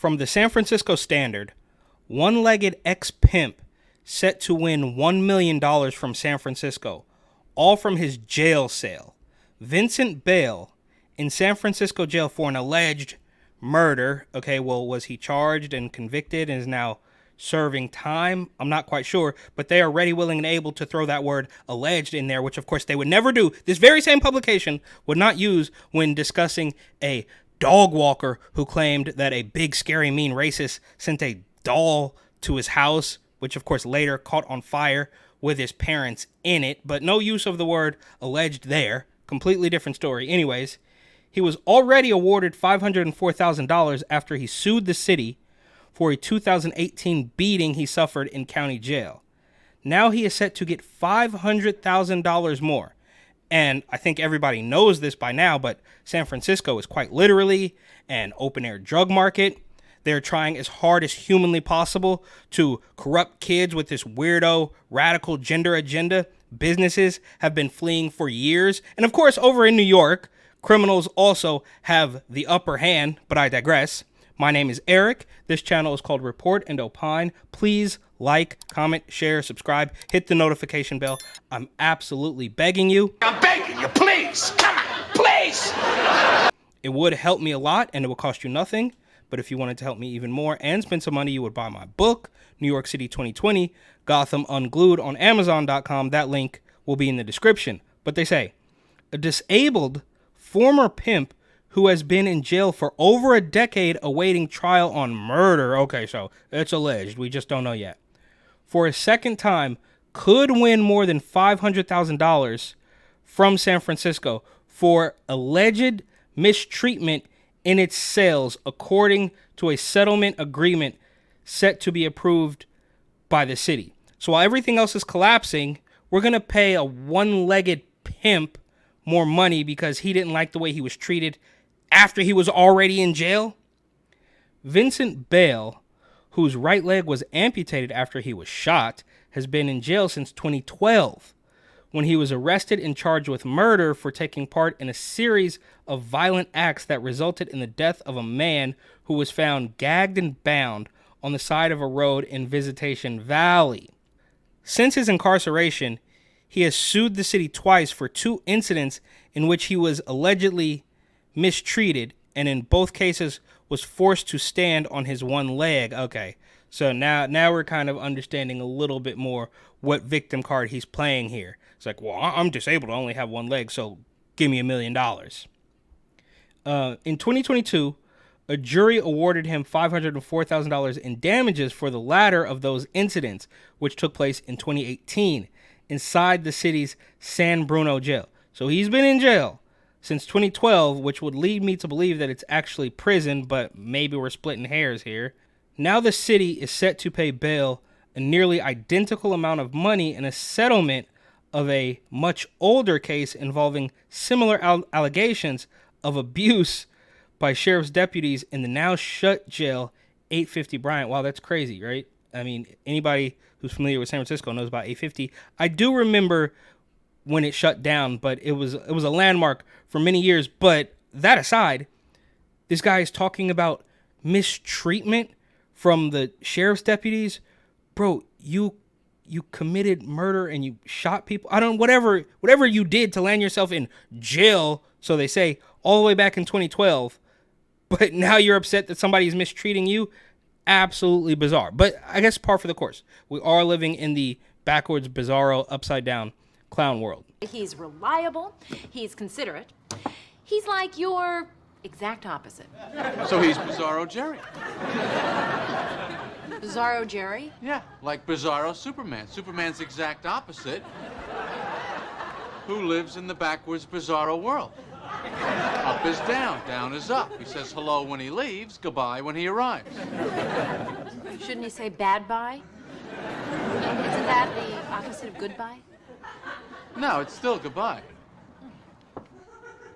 From the San Francisco Standard, one-legged ex-pimp set to win $1 million from San Francisco, all from his jail cell. Vincent Bale in San Francisco jail for an alleged murder. Okay, well, was he charged and convicted and is now serving time? I'm not quite sure, but they are ready, willing, and able to throw that word alleged in there, which of course they would never do. This very same publication would not use when discussing a dog walker who claimed that a big, scary, mean racist sent a doll to his house, which of course later caught on fire with his parents in it, but no use of the word alleged there. Completely different story. Anyways, he was already awarded $504,000 after he sued the city for a 2018 beating he suffered in county jail. Now he is set to get $500,000 more. And I think everybody knows this by now, but San Francisco is quite literally an open-air drug market. They're trying as hard as humanly possible to corrupt kids with this weirdo, radical gender agenda. Businesses have been fleeing for years. And of course, over in New York, criminals also have the upper hand, but I digress. My name is Eric. This channel is called Report and Opine. Please like, comment, share, subscribe, hit the notification bell. I'm absolutely begging you. I'm begging you, please. Come on, please. It would help me a lot and it would cost you nothing. But if you wanted to help me even more and spend some money, you would buy my book, New York City 2020, Gotham Unglued on Amazon.com. That link will be in the description. But they say, a disabled former pimp who has been in jail for over a decade awaiting trial on murder. Okay, so it's alleged. We just don't know yet. For a second time, could win more than $500,000 from San Francisco for alleged mistreatment in its cells, according to a settlement agreement set to be approved by the city. So while everything else is collapsing, we're going to pay a one-legged pimp more money because he didn't like the way he was treated after he was already in jail. Vincent Bale, whose right leg was amputated after he was shot, has been in jail since 2012, when he was arrested and charged with murder for taking part in a series of violent acts that resulted in the death of a man who was found gagged and bound on the side of a road in Visitation Valley. Since his incarceration, he has sued the city twice for 2 incidents in which he was allegedly mistreated, and in both cases was forced to stand on his one leg. Okay, so now we're kind of understanding a little bit more what victim card he's playing here. It's like, well, I'm disabled, I only have one leg, so give me $1 million. In 2022, a jury awarded him $504,000 in damages for the latter of those incidents, which took place in 2018 inside the city's San Bruno jail. So he's been in jail since 2012, which would lead me to believe that it's actually prison, but maybe we're splitting hairs here. Now the city is set to pay Bale a nearly identical amount of money in a settlement of a much older case involving similar allegations of abuse by sheriff's deputies in the now shut jail 850 Bryant. Wow, that's crazy, right? I mean, anybody who's familiar with San Francisco knows about 850. I do remember when it shut down, but it was a landmark for many years. But that aside, this guy is talking about mistreatment from the sheriff's deputies. Bro, you committed murder and you shot people. I don't, whatever you did to land yourself in jail, so they say, all the way back in 2012. But now you're upset that somebody's mistreating you. Absolutely bizarre. But I guess par for the course. We are living in the backwards, bizarro, upside down clown world. He's reliable. He's considerate. He's like your exact opposite. So he's Bizarro Jerry. Bizarro Jerry? Yeah, like Bizarro Superman. Superman's exact opposite, who lives in the backwards Bizarro world. Up is down, down is up. He says hello when he leaves, goodbye when he arrives. Shouldn't he say bad bye? Isn't that the opposite of goodbye? No, it's still goodbye.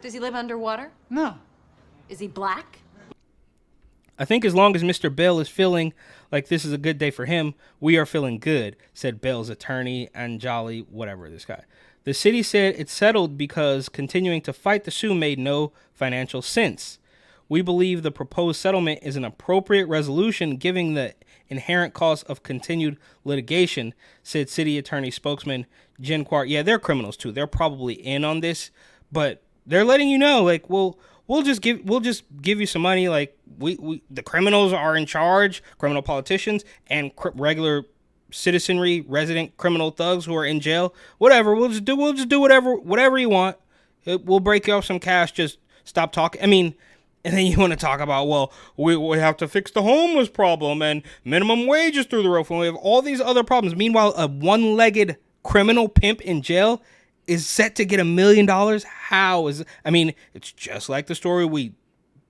Does he live underwater? No. Is he black? I think as long as Mr. Bale is feeling like this is a good day for him, we are feeling good, said Bale's attorney, Anjali, whatever, this guy. The city said it settled because continuing to fight the sue made no financial sense. We believe the proposed settlement is an appropriate resolution given the inherent cost of continued litigation, said city attorney spokesman Jen Quart. Yeah, they're criminals too. They're probably in on this, but they're letting you know, like, we'll just give you some money. Like, we the criminals are in charge, criminal politicians and regular citizenry, resident criminal thugs who are in jail. Whatever, we'll just do whatever you want. We'll break you off some cash. Just stop talking. I mean, and then you want to talk about, well, we have to fix the homeless problem and minimum wages through the roof, and we have all these other problems. Meanwhile, a one-legged criminal pimp in jail is set to get $1 million. How is? I mean, it's just like the story we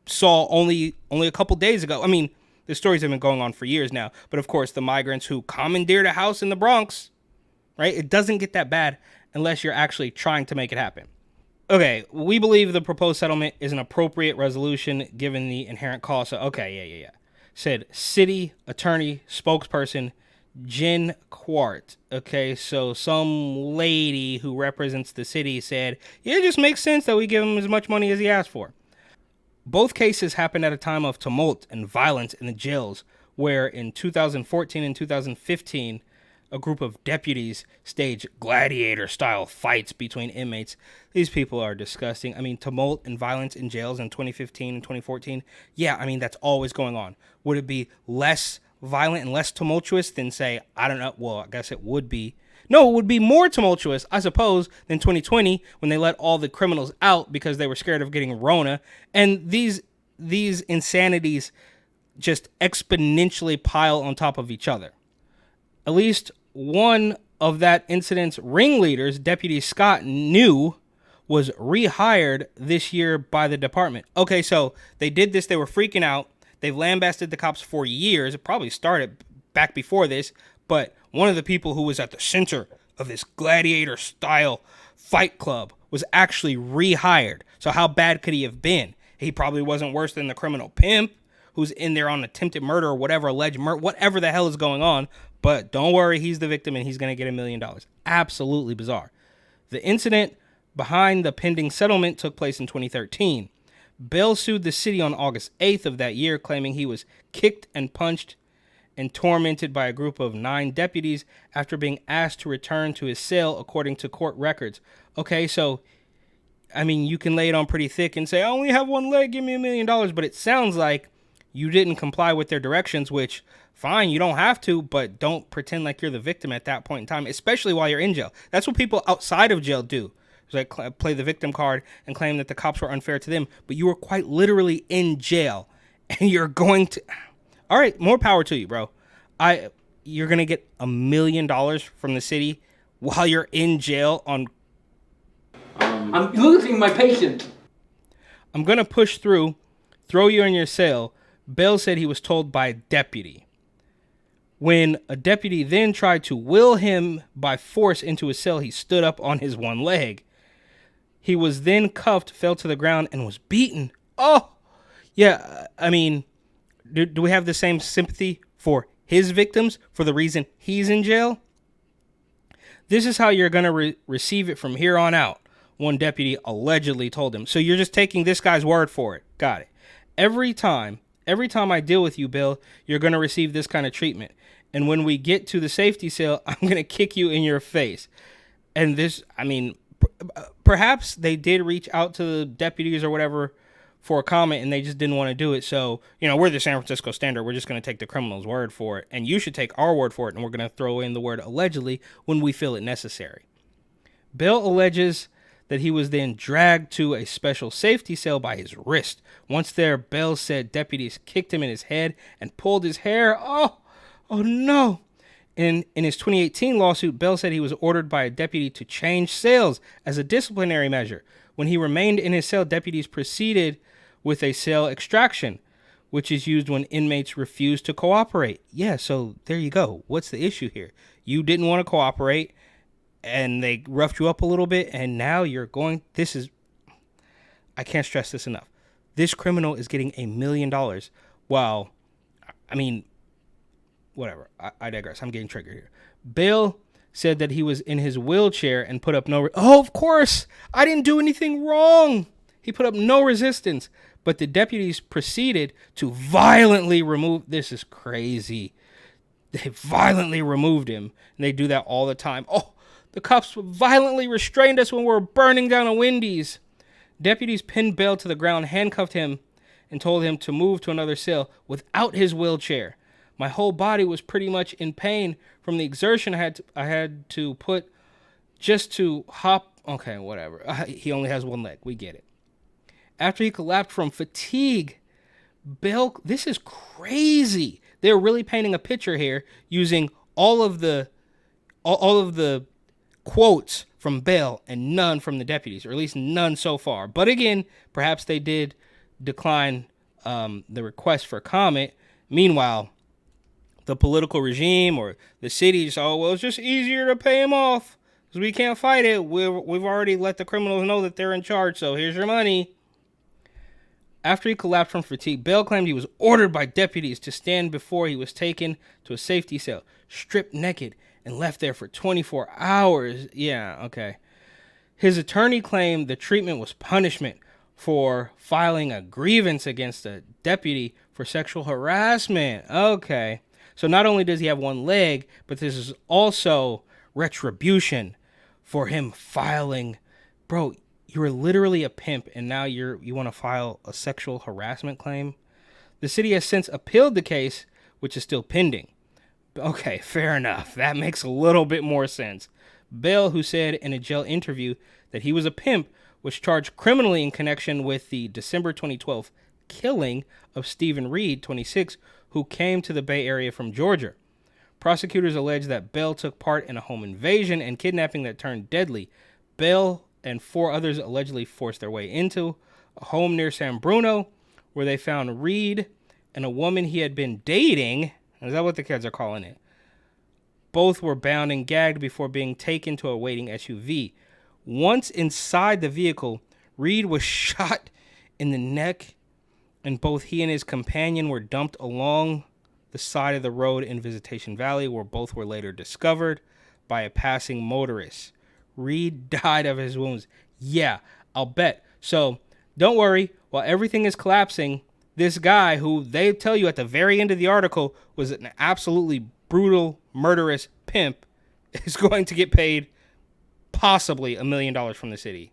saw only a couple days ago. I mean, the stories have been going on for years now. But of course, the migrants who commandeered a house in the Bronx, right? It doesn't get that bad unless you're actually trying to make it happen. Okay, we believe the proposed settlement is an appropriate resolution given the inherent cost. Okay, yeah. Said city attorney spokesperson Jen Quart. Okay, so some lady who represents the city said, yeah, it just makes sense that we give him as much money as he asked for. Both cases happened at a time of tumult and violence in the jails, where in 2014 and 2015, a group of deputies staged gladiator-style fights between inmates. These people are disgusting. I mean, tumult and violence in jails in 2015 and 2014. Yeah, I mean, that's always going on. Would it be less violent and less tumultuous than, say, I don't know, well, I guess it would be. No, it would be more tumultuous, I suppose, than 2020 when they let all the criminals out because they were scared of getting Rona. And these insanities just exponentially pile on top of each other. At least one of that incident's ringleaders, Deputy Scott New, was rehired this year by the department. Okay, so they did this. They were freaking out. They've lambasted the cops for years. It probably started back before this. But one of the people who was at the center of this gladiator-style fight club was actually rehired. So how bad could he have been? He probably wasn't worse than the criminal pimp who's in there on attempted murder or whatever, alleged murder, whatever the hell is going on. But don't worry, he's the victim and he's going to get $1 million. Absolutely bizarre. The incident behind the pending settlement took place in 2013. Bell sued the city on August 8th of that year, claiming he was kicked and punched and tormented by a group of 9 deputies after being asked to return to his cell, according to court records. Okay, so, I mean, you can lay it on pretty thick and say, I only have one leg, give me $1 million. But it sounds like you didn't comply with their directions, which, fine, you don't have to, but don't pretend like you're the victim at that point in time, especially while you're in jail. That's what people outside of jail do. It's like play the victim card and claim that the cops were unfair to them, but you were quite literally in jail, and you're going to... All right, more power to you, bro. You're going to get $1 million from the city while you're in jail on... I'm losing my patience. I'm going to push through, throw you in your cell. Bell said he was told by a deputy. When a deputy then tried to will him by force into his cell, he stood up on his one leg. He was then cuffed, fell to the ground, and was beaten. Oh, yeah, I mean, do we have the same sympathy for his victims for the reason he's in jail? This is how you're going to receive it from here on out, one deputy allegedly told him. So you're just taking this guy's word for it. Got it. Every time I deal with you, Bill, you're going to receive this kind of treatment. And when we get to the safety cell, I'm going to kick you in your face. And this, I mean, perhaps they did reach out to the deputies or whatever for a comment and they just didn't want to do it. So, you know, we're the San Francisco Standard. We're just going to take the criminal's word for it. And you should take our word for it. And we're going to throw in the word allegedly when we feel it necessary. Bill alleges that he was then dragged to a special safety cell by his wrist. Once there, Bell said deputies kicked him in his head and pulled his hair. Oh no. In his 2018 lawsuit, Bell said he was ordered by a deputy to change cells as a disciplinary measure. When he remained in his cell, deputies proceeded with a cell extraction, which is used when inmates refuse to cooperate. Yeah, so there you go. What's the issue here? You didn't want to cooperate, and they roughed you up a little bit, and now you're going... I can't stress this enough. This criminal is getting $1 million while... I mean... Whatever. I digress. I'm getting triggered here. Bill said that he was in his wheelchair and put up no... Oh, of course! I didn't do anything wrong! He put up no resistance. but the deputies proceeded to violently remove. This is crazy. They violently removed him, and they do that all the time. Oh, the cops violently restrained us when we were burning down a Wendy's. Deputies pinned Bell to the ground, handcuffed him, and told him to move to another cell without his wheelchair. My whole body was pretty much in pain from the exertion I had to put just to hop. Okay, whatever. He only has one leg. We get it. After he collapsed from fatigue, Bell, this is crazy. They're really painting a picture here using all of the quotes from Bell and none from the deputies, or at least none so far. But again, perhaps they did decline the request for comment. Meanwhile, the political regime or the city just, oh, well, it's just easier to pay him off because we can't fight it. We've already let the criminals know that they're in charge, so here's your money. After he collapsed from fatigue, Bell claimed he was ordered by deputies to stand before he was taken to a safety cell, stripped naked, and left there for 24 hours. Yeah, okay. His attorney claimed the treatment was punishment for filing a grievance against a deputy for sexual harassment. Okay. So not only does he have one leg, but this is also retribution for him filing. Bro, you're literally a pimp, and now you want to file a sexual harassment claim? The city has since appealed the case, which is still pending. Okay, fair enough. That makes a little bit more sense. Bell, who said in a jail interview that he was a pimp, was charged criminally in connection with the December 2012 killing of Stephen Reed, 26, who came to the Bay Area from Georgia. Prosecutors allege that Bell took part in a home invasion and kidnapping that turned deadly. Bell and 4 others allegedly forced their way into a home near San Bruno, where they found Reed and a woman he had been dating. Is that what the kids are calling it? Both were bound and gagged before being taken to a waiting SUV. Once inside the vehicle, Reed was shot in the neck, and both he and his companion were dumped along the side of the road in Visitation Valley, where both were later discovered by a passing motorist. Reed died of his wounds. Yeah, I'll bet. So don't worry. While everything is collapsing, this guy, who they tell you at the very end of the article was an absolutely brutal, murderous pimp, is going to get paid possibly $1 million from the city.